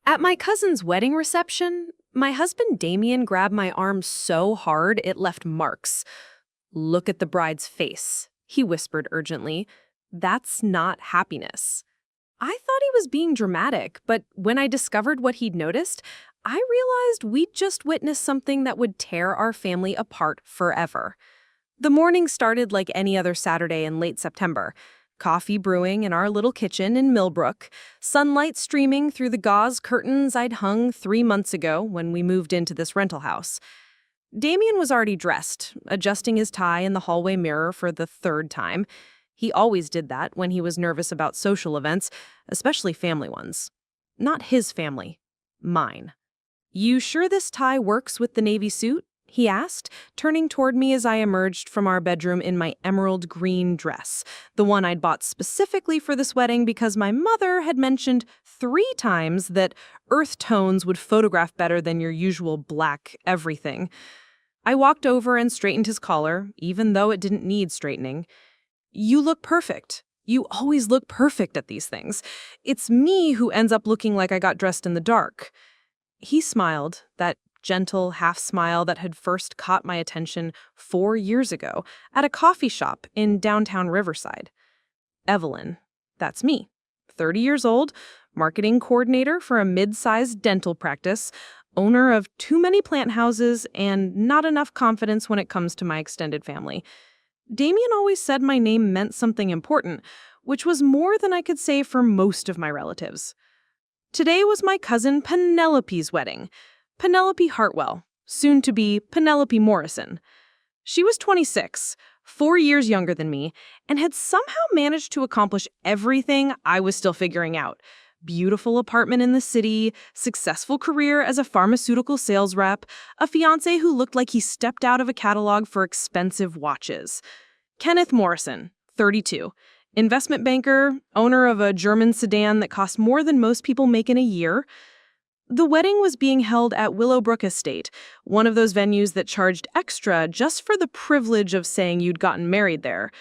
At my cousin's wedding reception, my husband Damien grabbed my arm so hard it left marks. "Look at the bride's face," he whispered urgently. "That's not happiness." I thought he was being dramatic, but when I discovered what he'd noticed, I realized we'd just witnessed something that would tear our family apart forever. The morning started like any other Saturday in late September. Coffee brewing in our little kitchen in Millbrook, sunlight streaming through the gauze curtains I'd hung 3 months ago when we moved into this rental house. Damien was already dressed, adjusting his tie in the hallway mirror for the third time. He always did that when he was nervous about social events, especially family ones. Not his family, mine. "You sure this tie works with the navy suit?" he asked, turning toward me as I emerged from our bedroom in my emerald green dress, the one I'd bought specifically for this wedding because my mother had mentioned 3 times that earth tones would photograph better than your usual black everything. I walked over and straightened his collar, even though it didn't need straightening. "You look perfect. You always look perfect at these things. It's me who ends up looking like I got dressed in the dark." He smiled, that gentle half-smile that had first caught my attention 4 years ago at a coffee shop in downtown Riverside. "Evelyn, that's me, 30 years old, marketing coordinator for a mid-sized dental practice, owner of too many plant houses, and not enough confidence when it comes to my extended family." Damien always said my name meant something important, which was more than I could say for most of my relatives. Today was my cousin Penelope's wedding. Penelope Hartwell, soon to be Penelope Morrison. She was 26, 4 years younger than me, and had somehow managed to accomplish everything I was still figuring out. Beautiful apartment in the city, successful career as a pharmaceutical sales rep, a fiancé who looked like he stepped out of a catalog for expensive watches. Kenneth Morrison, 32, investment banker, owner of a German sedan that cost more than most people make in a year. The wedding was being held at Willowbrook Estate, one of those venues that charged extra just for the privilege of saying you'd gotten married there.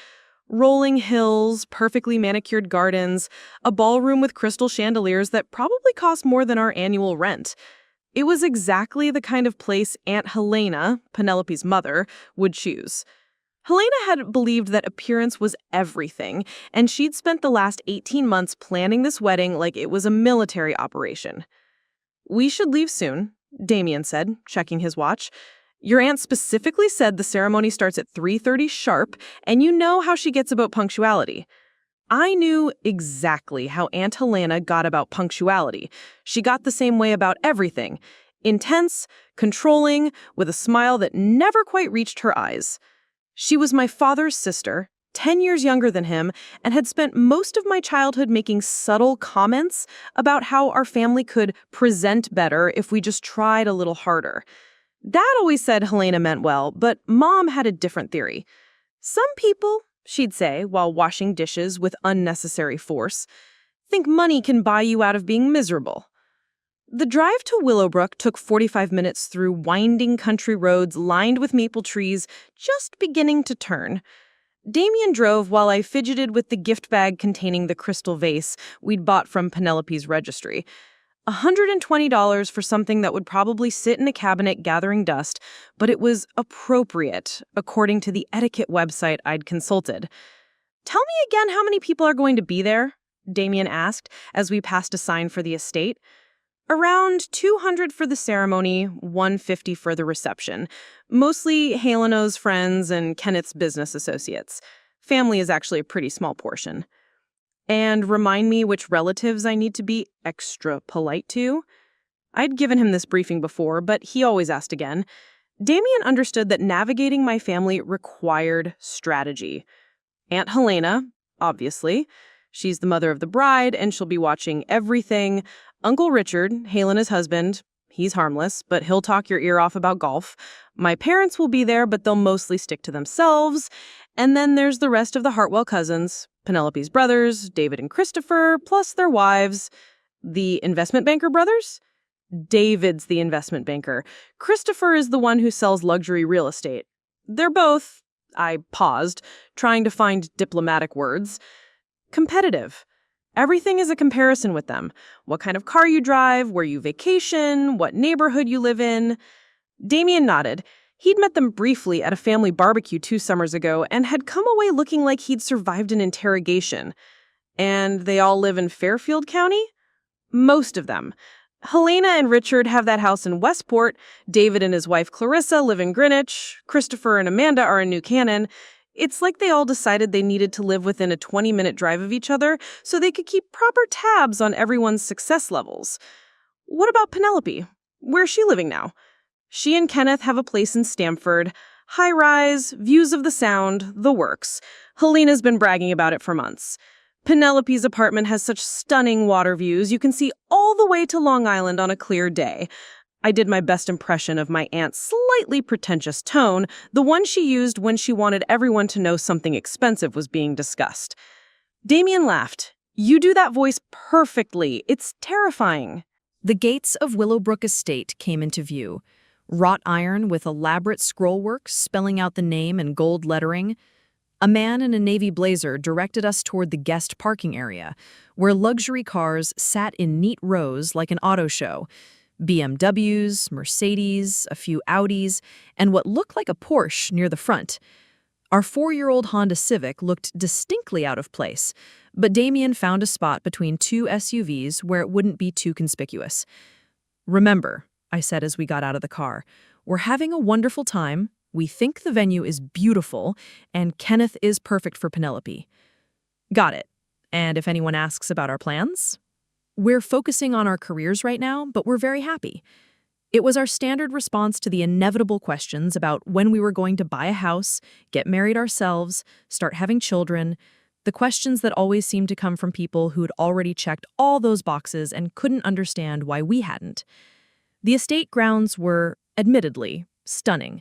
Rolling hills, perfectly manicured gardens, a ballroom with crystal chandeliers that probably cost more than our annual rent. It was exactly the kind of place Aunt Helena, Penelope's mother, would choose. Helena had believed that appearance was everything, and she'd spent the last 18 months planning this wedding like it was a military operation. "We should leave soon," Damien said, checking his watch. "Your aunt specifically said the ceremony starts at 3:30 sharp, and you know how she gets about punctuality." I knew exactly how Aunt Helena got about punctuality. She got the same way about everything. Intense, controlling, with a smile that never quite reached her eyes. She was my father's sister, 10 years younger than him, and had spent most of my childhood making subtle comments about how our family could present better if we just tried a little harder. Dad always said Helena meant well, but Mom had a different theory. "Some people," she'd say while washing dishes with unnecessary force, "think money can buy you out of being miserable." The drive to Willowbrook took 45 minutes through winding country roads lined with maple trees just beginning to turn. Damien drove while I fidgeted with the gift bag containing the crystal vase we'd bought from Penelope's registry. $120 for something that would probably sit in a cabinet gathering dust, but it was appropriate, according to the etiquette website I'd consulted. "Tell me again how many people are going to be there?" Damien asked as we passed a sign for the estate. "Around 200 for the ceremony, 150 for the reception. Mostly Helena's friends and Kenneth's business associates. Family is actually a pretty small portion." "And remind me which relatives I need to be extra polite to?" I'd given him this briefing before, but he always asked again. Damien understood that navigating my family required strategy. Aunt Helena, obviously. She's the mother of the bride, and she'll be watching everything. Uncle Richard, Helena's husband, he's harmless, but he'll talk your ear off about golf. My parents will be there, but they'll mostly stick to themselves. And then there's the rest of the Hartwell cousins, Penelope's brothers, David and Christopher, plus their wives. The investment banker brothers? David's the investment banker. Christopher is the one who sells luxury real estate. They're both, I paused, trying to find diplomatic words, competitive. Everything is a comparison with them. What kind of car you drive, where you vacation, what neighborhood you live in. Damien nodded. He'd met them briefly at a family barbecue 2 summers ago and had come away looking like he'd survived an interrogation. And they all live in Fairfield County? Most of them. Helena and Richard have that house in Westport. David and his wife Clarissa live in Greenwich. Christopher and Amanda are in New Canaan. It's like they all decided they needed to live within a 20-minute drive of each other so they could keep proper tabs on everyone's success levels. What about Penelope? Where's she living now? She and Kenneth have a place in Stamford. High-rise, views of the Sound, the works. Helena's been bragging about it for months. Penelope's apartment has such stunning water views, you can see all the way to Long Island on a clear day. I did my best impression of my aunt's slightly pretentious tone, the one she used when she wanted everyone to know something expensive was being discussed. Damien laughed. You do that voice perfectly. It's terrifying. The gates of Willowbrook Estate came into view. Wrought iron with elaborate scrollwork spelling out the name in gold lettering. A man in a navy blazer directed us toward the guest parking area, where luxury cars sat in neat rows like an auto show. BMWs, Mercedes, a few Audis, and what looked like a Porsche near the front. Our 4-year-old Honda Civic looked distinctly out of place, but Damien found a spot between 2 SUVs where it wouldn't be too conspicuous. "Remember," I said as we got out of the car, "we're having a wonderful time. We think the venue is beautiful, and Kenneth is perfect for Penelope." "Got it. And if anyone asks about our plans?" "We're focusing on our careers right now, but we're very happy." It was our standard response to the inevitable questions about when we were going to buy a house, get married ourselves, start having children, the questions that always seemed to come from people who'd already checked all those boxes and couldn't understand why we hadn't. The estate grounds were, admittedly, stunning.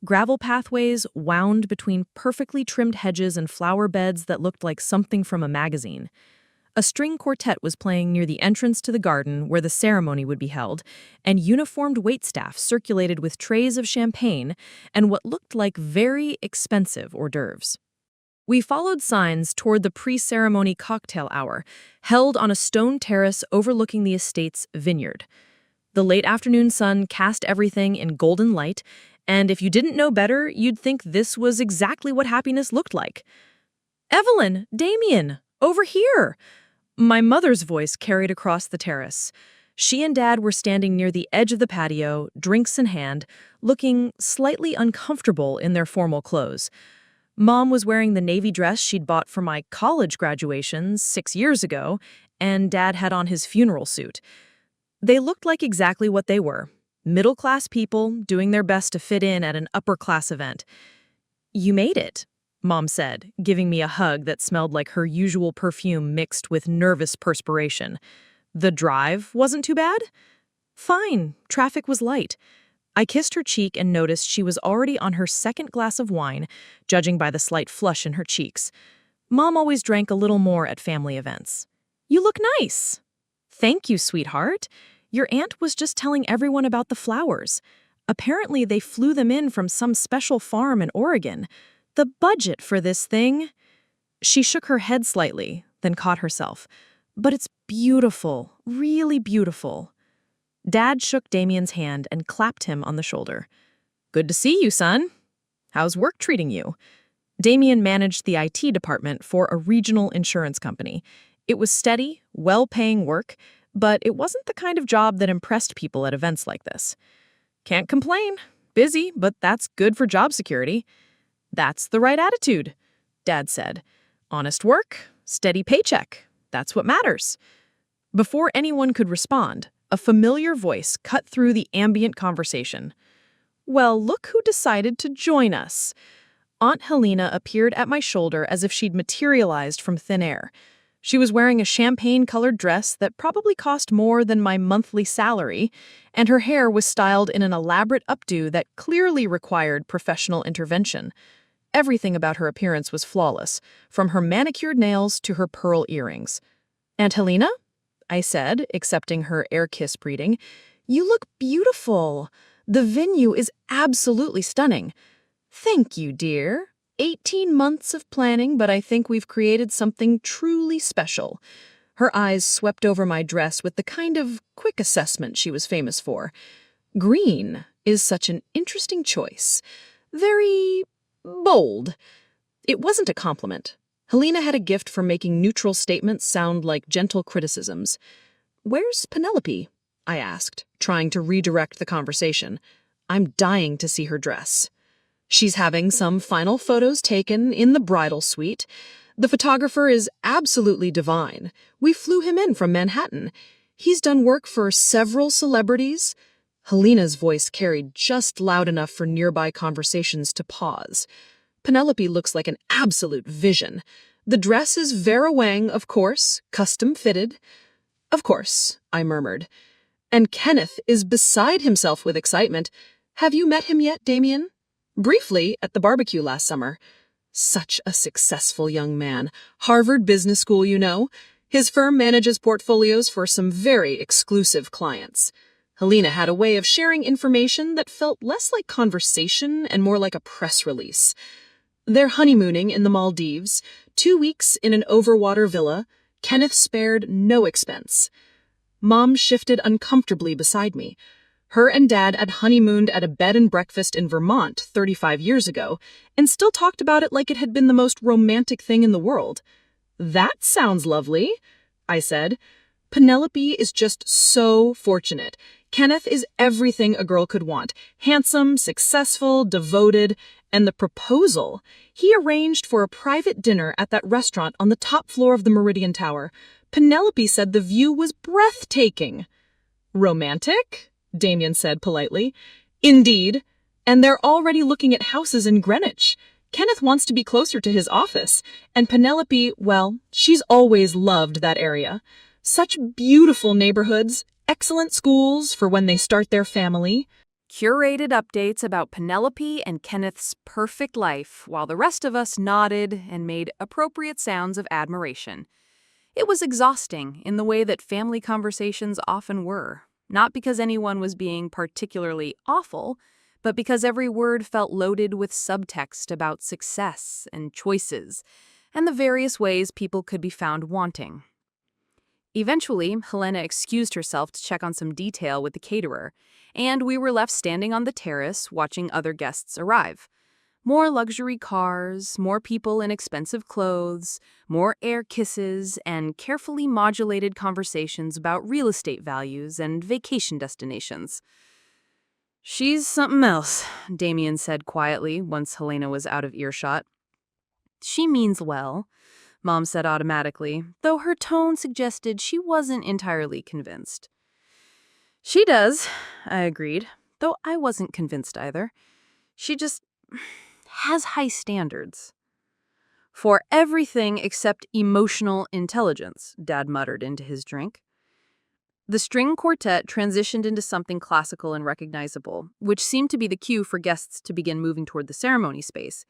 Gravel pathways wound between perfectly trimmed hedges and flower beds that looked like something from a magazine. A string quartet was playing near the entrance to the garden where the ceremony would be held, and uniformed waitstaff circulated with trays of champagne and what looked like very expensive hors d'oeuvres. We followed signs toward the pre-ceremony cocktail hour, held on a stone terrace overlooking the estate's vineyard. The late afternoon sun cast everything in golden light, and if you didn't know better, you'd think this was exactly what happiness looked like. "Evelyn, Damien, over here!" My mother's voice carried across the terrace. She and Dad were standing near the edge of the patio, drinks in hand, looking slightly uncomfortable in their formal clothes. Mom was wearing the navy dress she'd bought for my college graduation 6 years ago, and Dad had on his funeral suit. They looked like exactly what they were. Middle-class people doing their best to fit in at an upper-class event. "You made it," Mom said, giving me a hug that smelled like her usual perfume mixed with nervous perspiration. "The drive wasn't too bad?" "Fine. Traffic was light." I kissed her cheek and noticed she was already on her 2nd glass of wine, judging by the slight flush in her cheeks. Mom always drank a little more at family events. "You look nice." "Thank you, sweetheart. Your aunt was just telling everyone about the flowers. Apparently they flew them in from some special farm in Oregon. The budget for this thing." She shook her head slightly, then caught herself. "But it's beautiful, really beautiful." Dad shook Damien's hand and clapped him on the shoulder. "Good to see you, son. How's work treating you?" Damien managed the IT department for a regional insurance company. It was steady, well-paying work, but it wasn't the kind of job that impressed people at events like this. "Can't complain. Busy, but that's good for job security." "That's the right attitude," Dad said. "Honest work, steady paycheck. That's what matters." Before anyone could respond, a familiar voice cut through the ambient conversation. "Well, look who decided to join us." Aunt Helena appeared at my shoulder as if she'd materialized from thin air. She was wearing a champagne-colored dress that probably cost more than my monthly salary, and her hair was styled in an elaborate updo that clearly required professional intervention. Everything about her appearance was flawless, from her manicured nails to her pearl earrings. "Aunt Helena?" I said, accepting her air-kiss greeting. "You look beautiful. The venue is absolutely stunning." "Thank you, dear. 18 months of planning, but I think we've created something truly special." Her eyes swept over my dress with the kind of quick assessment she was famous for. Green is such an interesting choice. Very bold. It wasn't a compliment. Helena had a gift for making neutral statements sound like gentle criticisms. "Where's Penelope?" I asked, trying to redirect the conversation. I'm dying to see her dress. "She's having some final photos taken in the bridal suite. The photographer is absolutely divine. We flew him in from Manhattan. He's done work for several celebrities." Helena's voice carried just loud enough for nearby conversations to pause. "Penelope looks like an absolute vision. The dress is Vera Wang, of course, custom fitted." "Of course," I murmured. "And Kenneth is beside himself with excitement. Have you met him yet, Damien?" "Briefly, at the barbecue last summer." Such a successful young man. Harvard Business School, you know. His firm manages portfolios for some very exclusive clients. Helena had a way of sharing information that felt less like conversation and more like a press release. They're honeymooning in the Maldives, 2 weeks in an overwater villa. Kenneth spared no expense. Mom shifted uncomfortably beside me. Her and Dad had honeymooned at a bed and breakfast in Vermont 35 years ago, and still talked about it like it had been the most romantic thing in the world. "That sounds lovely," I said. "Penelope is just so fortunate. Kenneth is everything a girl could want. Handsome, successful, devoted. And the proposal. He arranged for a private dinner at that restaurant on the top floor of the Meridian Tower. Penelope said the view was breathtaking." "Romantic?" Damien said politely. "Indeed. And they're already looking at houses in Greenwich. Kenneth wants to be closer to his office. And Penelope, well, she's always loved that area. Such beautiful neighborhoods, excellent schools for when they start their family." Curated updates about Penelope and Kenneth's perfect life, while the rest of us nodded and made appropriate sounds of admiration. It was exhausting in the way that family conversations often were, not because anyone was being particularly awful, but because every word felt loaded with subtext about success and choices, and the various ways people could be found wanting. Eventually, Helena excused herself to check on some detail with the caterer, and we were left standing on the terrace watching other guests arrive. More luxury cars, more people in expensive clothes, more air kisses, and carefully modulated conversations about real estate values and vacation destinations. "She's something else," Damien said quietly once Helena was out of earshot. "She means well," Mom said automatically, though her tone suggested she wasn't entirely convinced. "She does," I agreed, though I wasn't convinced either. "She just has high standards." "For everything except emotional intelligence," Dad muttered into his drink. The string quartet transitioned into something classical and recognizable, which seemed to be the cue for guests to begin moving toward the ceremony space.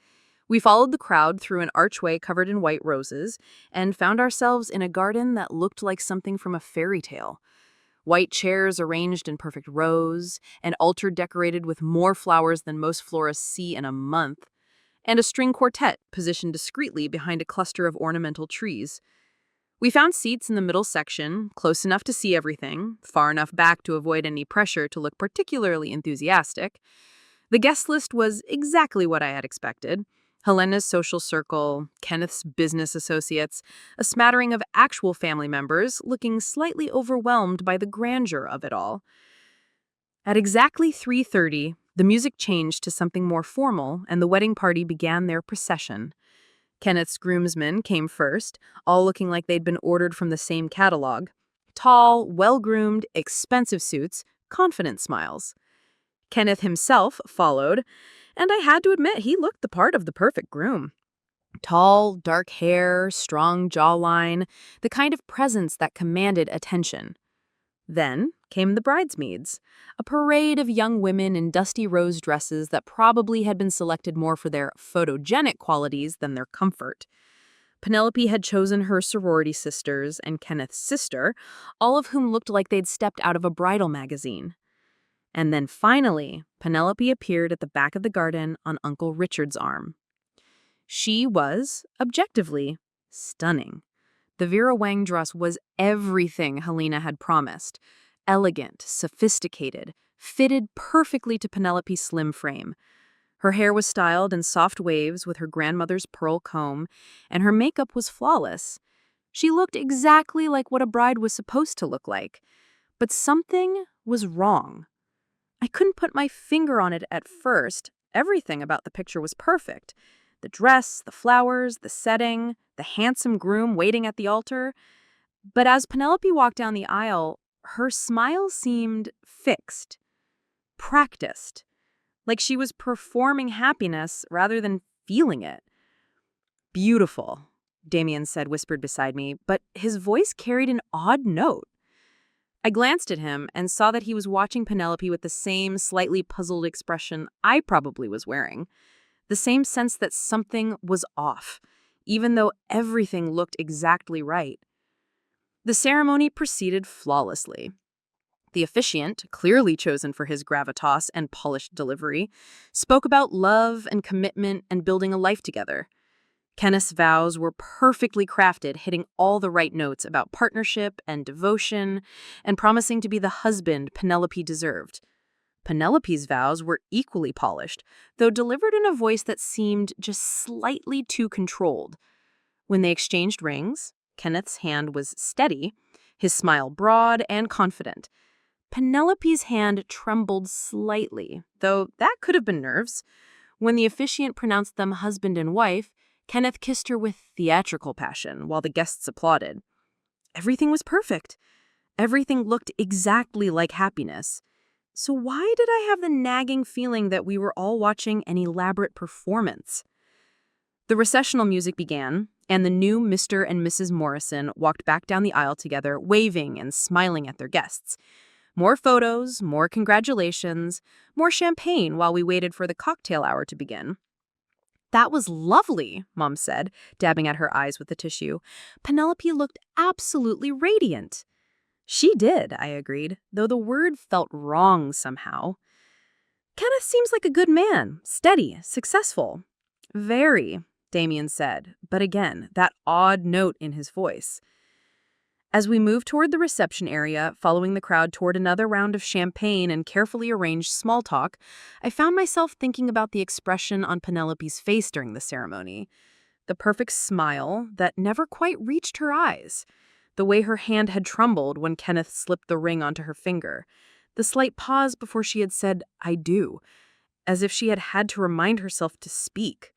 We followed the crowd through an archway covered in white roses and found ourselves in a garden that looked like something from a fairy tale. White chairs arranged in perfect rows, an altar decorated with more flowers than most florists see in a month, and a string quartet positioned discreetly behind a cluster of ornamental trees. We found seats in the middle section, close enough to see everything, far enough back to avoid any pressure to look particularly enthusiastic. The guest list was exactly what I had expected. Helena's social circle, Kenneth's business associates, a smattering of actual family members looking slightly overwhelmed by the grandeur of it all. At exactly 3:30, the music changed to something more formal, and the wedding party began their procession. Kenneth's groomsmen came first, all looking like they'd been ordered from the same catalog. Tall, well-groomed, expensive suits, confident smiles. Kenneth himself followed, and I had to admit he looked the part of the perfect groom. Tall, dark hair, strong jawline, the kind of presence that commanded attention. Then came the bridesmaids, a parade of young women in dusty rose dresses that probably had been selected more for their photogenic qualities than their comfort. Penelope had chosen her sorority sisters and Kenneth's sister, all of whom looked like they'd stepped out of a bridal magazine. And then finally, Penelope appeared at the back of the garden on Uncle Richard's arm. She was, objectively, stunning. The Vera Wang dress was everything Helena had promised. Elegant, sophisticated, fitted perfectly to Penelope's slim frame. Her hair was styled in soft waves with her grandmother's pearl comb, and her makeup was flawless. She looked exactly like what a bride was supposed to look like. But something was wrong. I couldn't put my finger on it at first. Everything about the picture was perfect. The dress, the flowers, the setting, the handsome groom waiting at the altar. But as Penelope walked down the aisle, her smile seemed fixed, practiced, like she was performing happiness rather than feeling it. "Beautiful," Damien said, whispered beside me, but his voice carried an odd note. I glanced at him and saw that he was watching Penelope with the same slightly puzzled expression I probably was wearing. The same sense that something was off, even though everything looked exactly right. The ceremony proceeded flawlessly. The officiant, clearly chosen for his gravitas and polished delivery, spoke about love and commitment and building a life together. Kenneth's vows were perfectly crafted, hitting all the right notes about partnership and devotion, and promising to be the husband Penelope deserved. Penelope's vows were equally polished, though delivered in a voice that seemed just slightly too controlled. When they exchanged rings, Kenneth's hand was steady, his smile broad and confident. Penelope's hand trembled slightly, though that could have been nerves. When the officiant pronounced them husband and wife, Kenneth kissed her with theatrical passion while the guests applauded. Everything was perfect. Everything looked exactly like happiness. So why did I have the nagging feeling that we were all watching an elaborate performance? The recessional music began, and the new Mr. and Mrs. Morrison walked back down the aisle together, waving and smiling at their guests. More photos, more congratulations, more champagne while we waited for the cocktail hour to begin. "That was lovely," Mom said, dabbing at her eyes with the tissue. "Penelope looked absolutely radiant." "She did," I agreed, though the word felt wrong somehow. "Kenneth seems like a good man, steady, successful." "Very," Damien said, but again, that odd note in his voice. As we moved toward the reception area, following the crowd toward another round of champagne and carefully arranged small talk, I found myself thinking about the expression on Penelope's face during the ceremony. The perfect smile that never quite reached her eyes. The way her hand had trembled when Kenneth slipped the ring onto her finger. The slight pause before she had said, "I do," as if she had to remind herself to speak.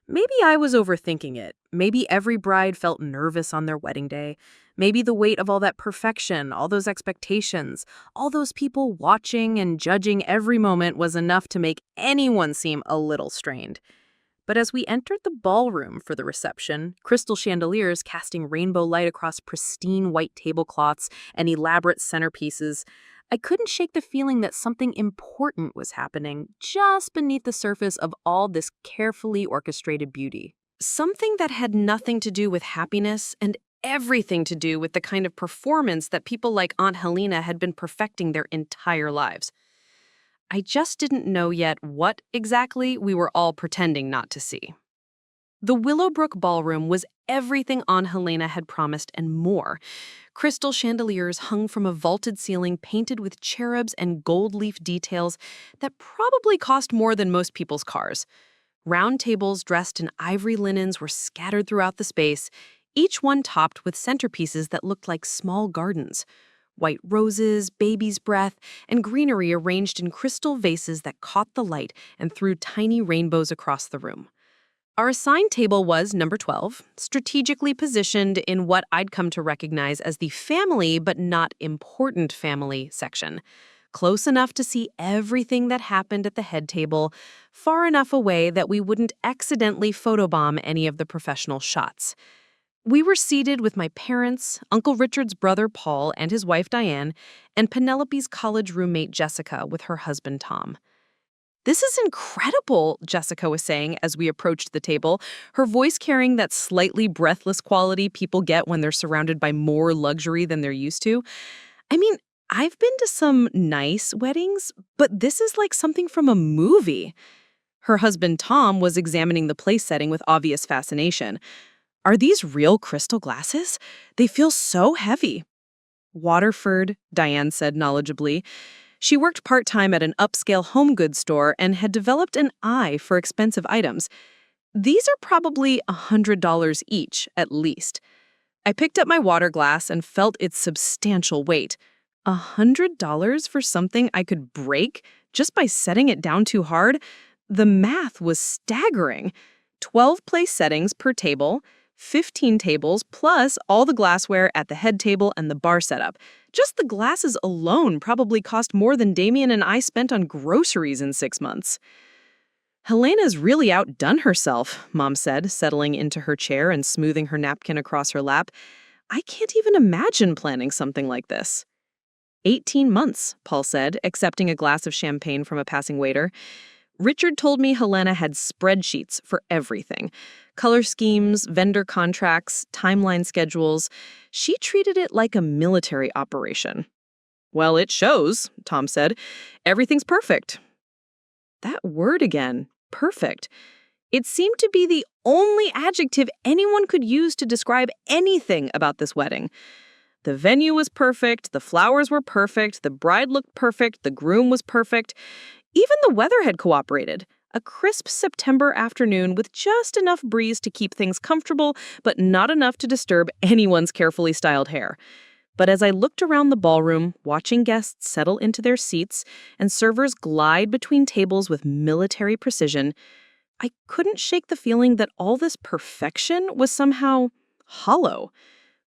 Maybe I was overthinking it. Maybe every bride felt nervous on their wedding day. Maybe the weight of all that perfection, all those expectations, all those people watching and judging every moment was enough to make anyone seem a little strained. But as we entered the ballroom for the reception, crystal chandeliers casting rainbow light across pristine white tablecloths and elaborate centerpieces, I couldn't shake the feeling that something important was happening just beneath the surface of all this carefully orchestrated beauty. Something that had nothing to do with happiness and everything to do with the kind of performance that people like Aunt Helena had been perfecting their entire lives. I just didn't know yet what exactly we were all pretending not to see. The Willowbrook ballroom was everything Aunt Helena had promised and more. Crystal chandeliers hung from a vaulted ceiling painted with cherubs and gold leaf details that probably cost more than most people's cars. Round tables dressed in ivory linens were scattered throughout the space, each one topped with centerpieces that looked like small gardens. White roses, baby's breath, and greenery arranged in crystal vases that caught the light and threw tiny rainbows across the room. Our assigned table was number 12, strategically positioned in what I'd come to recognize as the family but not important family section. Close enough to see everything that happened at the head table, far enough away that we wouldn't accidentally photobomb any of the professional shots. We were seated with my parents, Uncle Richard's brother Paul and his wife Diane, and Penelope's college roommate Jessica with her husband Tom. "This is incredible," Jessica was saying as we approached the table, her voice carrying that slightly breathless quality people get when they're surrounded by more luxury than they're used to. "I mean, I've been to some nice weddings, but this is like something from a movie." Her husband Tom was examining the place setting with obvious fascination. Are these real crystal glasses? They feel so heavy. Waterford, Diane said knowledgeably. She worked part-time at an upscale home goods store and had developed an eye for expensive items. These are probably $100 each, at least. I picked up my water glass and felt its substantial weight. $100 for something I could break just by setting it down too hard? The math was staggering. 12 place settings per table, 15 tables, plus all the glassware at the head table and the bar setup. Just the glasses alone probably cost more than Damien and I spent on groceries in 6 months. Helena's really outdone herself, Mom said, settling into her chair and smoothing her napkin across her lap. I can't even imagine planning something like this. 18 months, Paul said, accepting a glass of champagne from a passing waiter. Richard told me Helena had spreadsheets for everything. Color schemes, vendor contracts, timeline schedules. She treated it like a military operation. Well, it shows, Tom said. Everything's perfect. That word again, perfect. It seemed to be the only adjective anyone could use to describe anything about this wedding. The venue was perfect, the flowers were perfect, the bride looked perfect, the groom was perfect. Even the weather had cooperated. A crisp September afternoon with just enough breeze to keep things comfortable, but not enough to disturb anyone's carefully styled hair. But as I looked around the ballroom, watching guests settle into their seats and servers glide between tables with military precision, I couldn't shake the feeling that all this perfection was somehow hollow,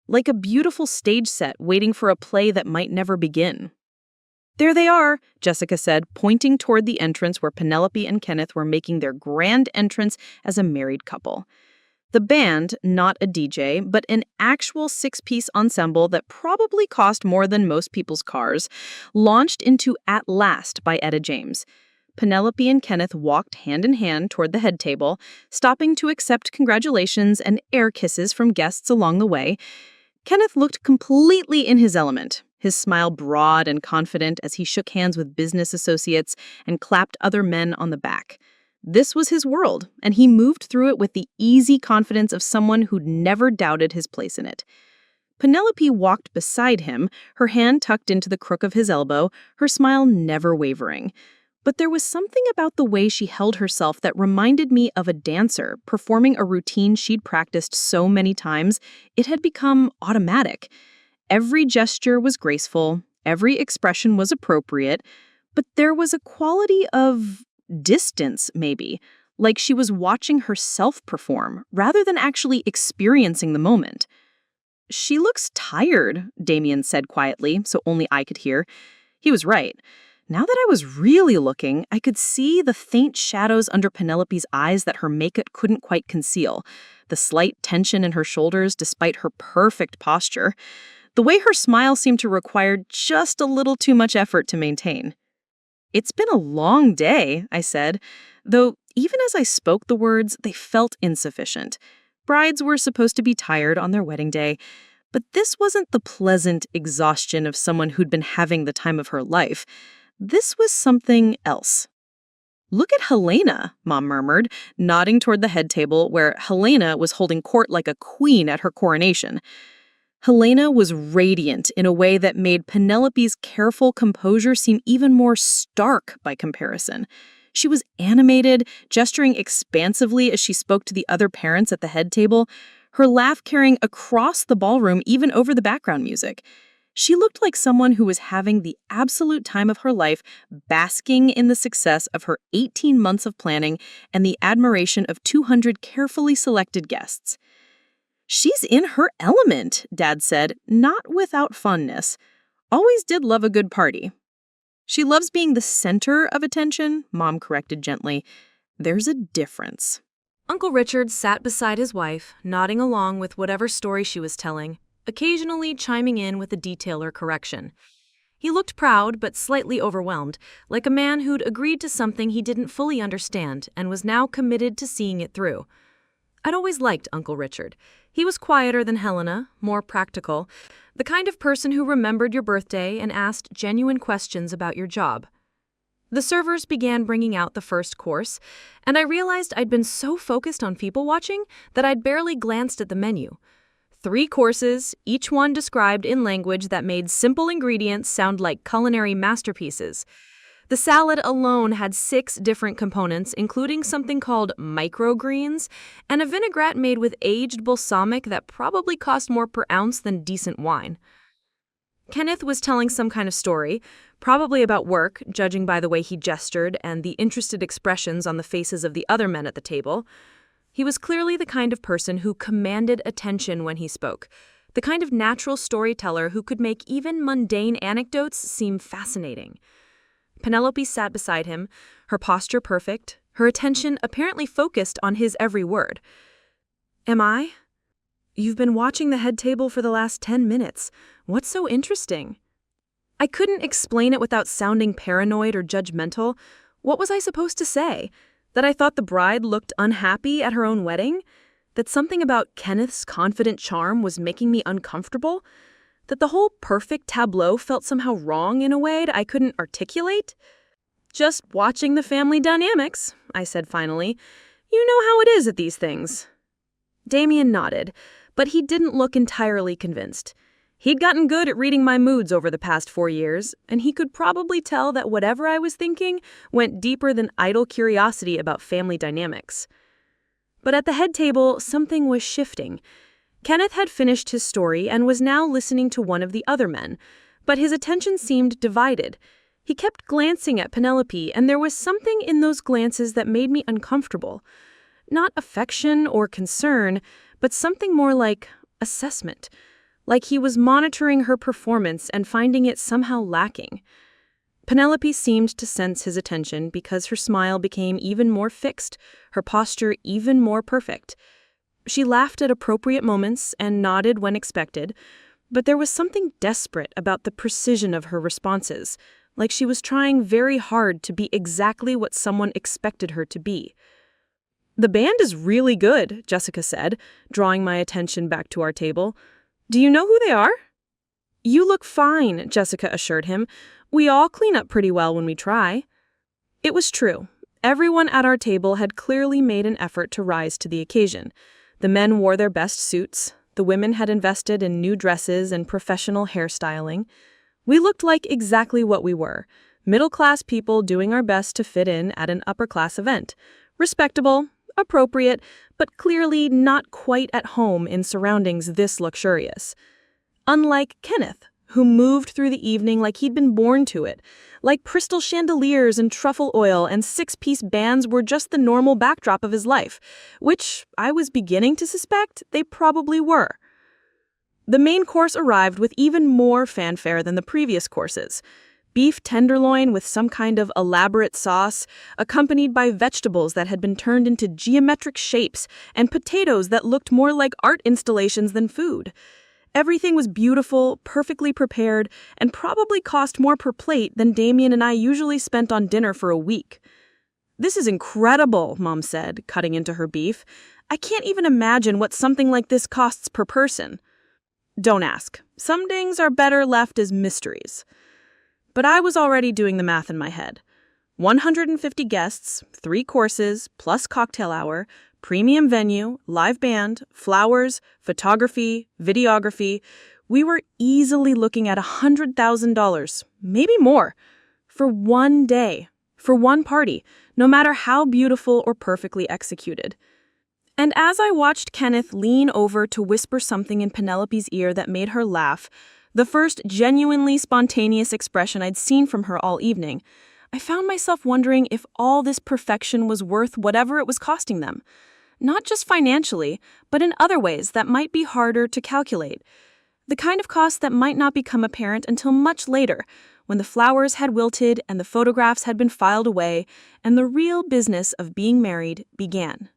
like a beautiful stage set waiting for a play that might never begin. There they are, Jessica said, pointing toward the entrance where Penelope and Kenneth were making their grand entrance as a married couple. The band, not a DJ, but an actual 6-piece ensemble that probably cost more than most people's cars, launched into At Last by Etta James. Penelope and Kenneth walked hand in hand toward the head table, stopping to accept congratulations and air kisses from guests along the way. Kenneth looked completely in his element, his smile broad and confident as he shook hands with business associates and clapped other men on the back. This was his world, and he moved through it with the easy confidence of someone who'd never doubted his place in it. Penelope walked beside him, her hand tucked into the crook of his elbow, her smile never wavering. But there was something about the way she held herself that reminded me of a dancer performing a routine she'd practiced so many times, it had become automatic. Every gesture was graceful, every expression was appropriate, but there was a quality of distance, maybe, like she was watching herself perform rather than actually experiencing the moment. She looks tired, Damien said quietly, so only I could hear. He was right. Now that I was really looking, I could see the faint shadows under Penelope's eyes that her makeup couldn't quite conceal, the slight tension in her shoulders despite her perfect posture. The way her smile seemed to require just a little too much effort to maintain. It's been a long day, I said, though even as I spoke the words, they felt insufficient. Brides were supposed to be tired on their wedding day, but this wasn't the pleasant exhaustion of someone who'd been having the time of her life. This was something else. Look at Helena, Mom murmured, nodding toward the head table where Helena was holding court like a queen at her coronation. Helena was radiant in a way that made Penelope's careful composure seem even more stark by comparison. She was animated, gesturing expansively as she spoke to the other parents at the head table, her laugh carrying across the ballroom even over the background music. She looked like someone who was having the absolute time of her life, basking in the success of her 18 months of planning and the admiration of 200 carefully selected guests. She's in her element, Dad said, not without fondness. Always did love a good party. She loves being the center of attention, Mom corrected gently. There's a difference. Uncle Richard sat beside his wife, nodding along with whatever story she was telling, occasionally chiming in with a detail or correction. He looked proud but slightly overwhelmed, like a man who'd agreed to something he didn't fully understand and was now committed to seeing it through. I'd always liked Uncle Richard. He was quieter than Helena, more practical, the kind of person who remembered your birthday and asked genuine questions about your job. The servers began bringing out the first course, and I realized I'd been so focused on people watching that I'd barely glanced at the menu. 3 courses, each one described in language that made simple ingredients sound like culinary masterpieces. The salad alone had 6 different components, including something called microgreens and a vinaigrette made with aged balsamic that probably cost more per ounce than decent wine. Kenneth was telling some kind of story, probably about work, judging by the way he gestured and the interested expressions on the faces of the other men at the table. He was clearly the kind of person who commanded attention when he spoke, the kind of natural storyteller who could make even mundane anecdotes seem fascinating. Penelope sat beside him, her posture perfect, her attention apparently focused on his every word. "Am I? You've been watching the head table for the last 10 minutes. What's so interesting?" I couldn't explain it without sounding paranoid or judgmental. What was I supposed to say? That I thought the bride looked unhappy at her own wedding? That something about Kenneth's confident charm was making me uncomfortable? That the whole perfect tableau felt somehow wrong in a way I couldn't articulate? "Just watching the family dynamics," I said finally. "You know how it is at these things." Damien nodded, but he didn't look entirely convinced. He'd gotten good at reading my moods over the past 4 years, and he could probably tell that whatever I was thinking went deeper than idle curiosity about family dynamics. But at the head table, something was shifting. Kenneth had finished his story and was now listening to one of the other men, but his attention seemed divided. He kept glancing at Penelope, and there was something in those glances that made me uncomfortable. Not affection or concern, but something more like assessment. Like he was monitoring her performance and finding it somehow lacking. Penelope seemed to sense his attention because her smile became even more fixed, her posture even more perfect. She laughed at appropriate moments and nodded when expected, but there was something desperate about the precision of her responses, like she was trying very hard to be exactly what someone expected her to be. "The band is really good," Jessica said, drawing my attention back to our table. "Do you know who they are?" "You look fine," Jessica assured him. "We all clean up pretty well when we try." It was true. Everyone at our table had clearly made an effort to rise to the occasion. The men wore their best suits. The women had invested in new dresses and professional hairstyling. We looked like exactly what we were, middle-class people doing our best to fit in at an upper-class event. Respectable, appropriate, but clearly not quite at home in surroundings this luxurious. Unlike Kenneth, who moved through the evening like he'd been born to it, like crystal chandeliers and truffle oil and 6-piece bands were just the normal backdrop of his life, which I was beginning to suspect they probably were. The main course arrived with even more fanfare than the previous courses. Beef tenderloin with some kind of elaborate sauce, accompanied by vegetables that had been turned into geometric shapes and potatoes that looked more like art installations than food. Everything was beautiful, perfectly prepared, and probably cost more per plate than Damien and I usually spent on dinner for a week. "This is incredible," Mom said, cutting into her beef. "I can't even imagine what something like this costs per person." "Don't ask. Some things are better left as mysteries." But I was already doing the math in my head. 150 guests, 3 courses, plus cocktail hour, premium venue, live band, flowers, photography, videography. We were easily looking at $100,000, maybe more, for one day, for one party, no matter how beautiful or perfectly executed. And as I watched Kenneth lean over to whisper something in Penelope's ear that made her laugh, the first genuinely spontaneous expression I'd seen from her all evening, I found myself wondering if all this perfection was worth whatever it was costing them. Not just financially, but in other ways that might be harder to calculate. The kind of cost that might not become apparent until much later, when the flowers had wilted and the photographs had been filed away, and the real business of being married began.